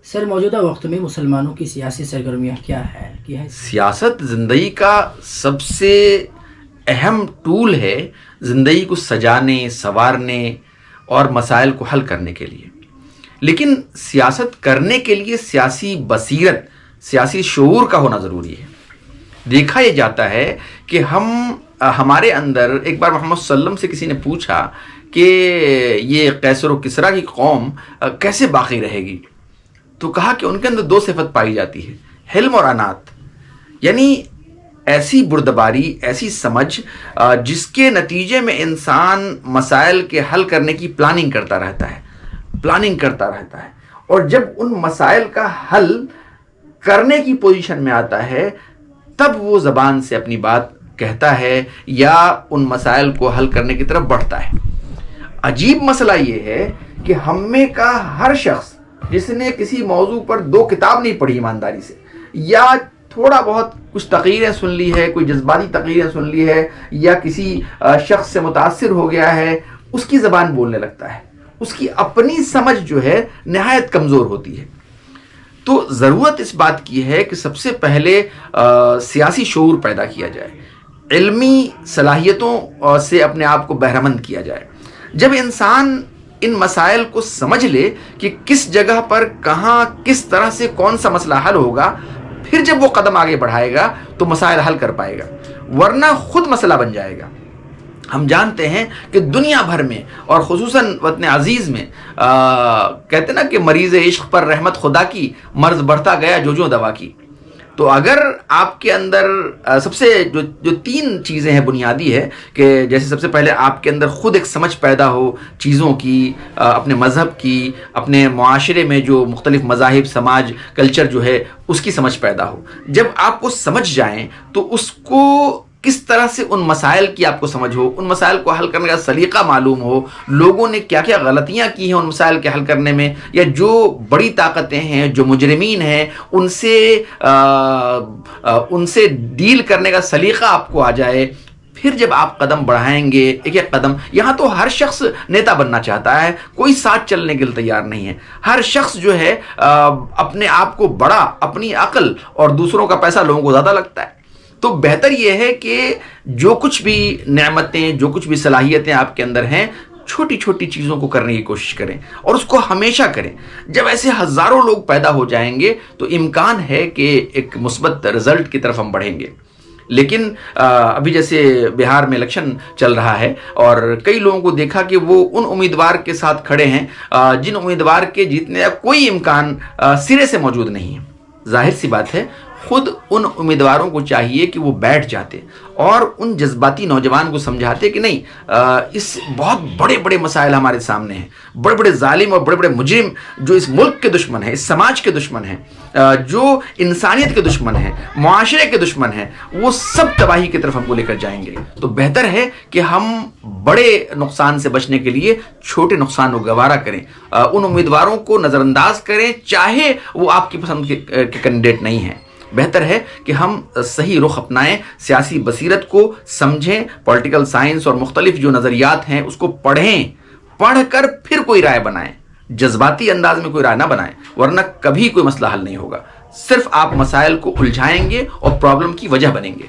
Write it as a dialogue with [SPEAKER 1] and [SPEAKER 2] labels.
[SPEAKER 1] سر موجودہ وقت میں مسلمانوں کی سیاسی سرگرمیاں کیا ہے؟
[SPEAKER 2] سیاست زندگی کا سب سے اہم ٹول ہے زندگی کو سجانے، سنوارنے اور مسائل کو حل کرنے کے لیے. لیکن سیاست کرنے کے لیے سیاسی بصیرت، سیاسی شعور کا ہونا ضروری ہے. دیکھا یہ جاتا ہے کہ ہمارے اندر ایک بار محمد صلی اللہ علیہ وسلم سے کسی نے پوچھا کہ یہ قیصر و کسریٰ کی قوم کیسے باقی رہے گی، تو کہا کہ ان کے اندر دو صفت پائی جاتی ہے، حلم اور انات. یعنی ایسی بردباری، ایسی سمجھ جس کے نتیجے میں انسان مسائل کے حل کرنے کی پلاننگ کرتا رہتا ہے اور جب ان مسائل کا حل کرنے کی پوزیشن میں آتا ہے تب وہ زبان سے اپنی بات کہتا ہے یا ان مسائل کو حل کرنے کی طرف بڑھتا ہے. عجیب مسئلہ یہ ہے کہ ہم میں کا ہر شخص جس نے کسی موضوع پر 2 کتاب نہیں پڑھی ایمانداری سے، یا تھوڑا بہت کچھ تقریریں سن لی ہے، کوئی جذباتی تقریریں سن لی ہے، یا کسی شخص سے متاثر ہو گیا ہے، اس کی زبان بولنے لگتا ہے. اس کی اپنی سمجھ جو ہے نہایت کمزور ہوتی ہے. تو ضرورت اس بات کی ہے کہ سب سے پہلے سیاسی شعور پیدا کیا جائے، علمی صلاحیتوں سے اپنے آپ کو بہرمند کیا جائے. جب انسان ان مسائل کو سمجھ لے کہ کس جگہ پر کہاں کس طرح سے کون سا مسئلہ حل ہوگا، پھر جب وہ قدم آگے بڑھائے گا تو مسائل حل کر پائے گا، ورنہ خود مسئلہ بن جائے گا. ہم جانتے ہیں کہ دنیا بھر میں اور خصوصاً وطن عزیز میں کہتے نا کہ مریض عشق پر رحمت خدا کی، مرض بڑھتا گیا جو دوا کی. تو اگر آپ کے اندر سب سے جو 3 چیزیں ہیں بنیادی ہے کہ جیسے سب سے پہلے آپ کے اندر خود ایک سمجھ پیدا ہو چیزوں کی، اپنے مذہب کی، اپنے معاشرے میں جو مختلف مذاہب، سماج، کلچر جو ہے اس کی سمجھ پیدا ہو. جب آپ کو سمجھ جائیں تو اس کو کس طرح سے ان مسائل کی آپ کو سمجھ ہو، ان مسائل کو حل کرنے کا سلیقہ معلوم ہو، لوگوں نے کیا کیا غلطیاں کی ہیں ان مسائل کے حل کرنے میں، یا جو بڑی طاقتیں ہیں، جو مجرمین ہیں، ان سے ڈیل کرنے کا سلیقہ آپ کو آ جائے، پھر جب آپ قدم بڑھائیں گے ایک ایک قدم. یہاں تو ہر شخص نیتا بننا چاہتا ہے، کوئی ساتھ چلنے کے لیے تیار نہیں ہے. ہر شخص جو ہے اپنے آپ کو بڑا، اپنی عقل اور دوسروں کا پیسہ لوگوں کو زیادہ لگتا ہے. تو بہتر یہ ہے کہ جو کچھ بھی نعمتیں، جو کچھ بھی صلاحیتیں آپ کے اندر ہیں، چھوٹی چھوٹی چیزوں کو کرنے کی کوشش کریں اور اس کو ہمیشہ کریں. جب ایسے ہزاروں لوگ پیدا ہو جائیں گے تو امکان ہے کہ ایک مثبت رزلٹ کی طرف ہم بڑھیں گے. لیکن ابھی جیسے بہار میں الیکشن چل رہا ہے اور کئی لوگوں کو دیکھا کہ وہ ان امیدوار کے ساتھ کھڑے ہیں جن امیدوار کے جیتنے کا کوئی امکان سرے سے موجود نہیں ہے. ظاہر سی بات ہے خود ان امیدواروں کو چاہیے کہ وہ بیٹھ جاتے اور ان جذباتی نوجوان کو سمجھاتے کہ نہیں، اس بہت بڑے بڑے مسائل ہمارے سامنے ہیں، بڑے بڑے ظالم اور بڑے بڑے مجرم جو اس ملک کے دشمن ہیں، اس سماج کے دشمن ہیں، جو انسانیت کے دشمن ہیں، معاشرے کے دشمن ہیں، وہ سب تباہی کی طرف ہم کو لے کر جائیں گے. تو بہتر ہے کہ ہم بڑے نقصان سے بچنے کے لیے چھوٹے نقصان کو گوارا کریں، ان امیدواروں کو نظر انداز کریں چاہے وہ آپ کی پسند کے کینڈیڈیٹ نہیں ہیں. بہتر ہے کہ ہم صحیح رخ اپنائیں، سیاسی بصیرت کو سمجھیں، پولیٹیکل سائنس اور مختلف جو نظریات ہیں اس کو پڑھ کر پھر کوئی رائے بنائیں. جذباتی انداز میں کوئی رائے نہ بنائیں، ورنہ کبھی کوئی مسئلہ حل نہیں ہوگا. صرف آپ مسائل کو الجھائیں گے اور پرابلم کی وجہ بنیں گے.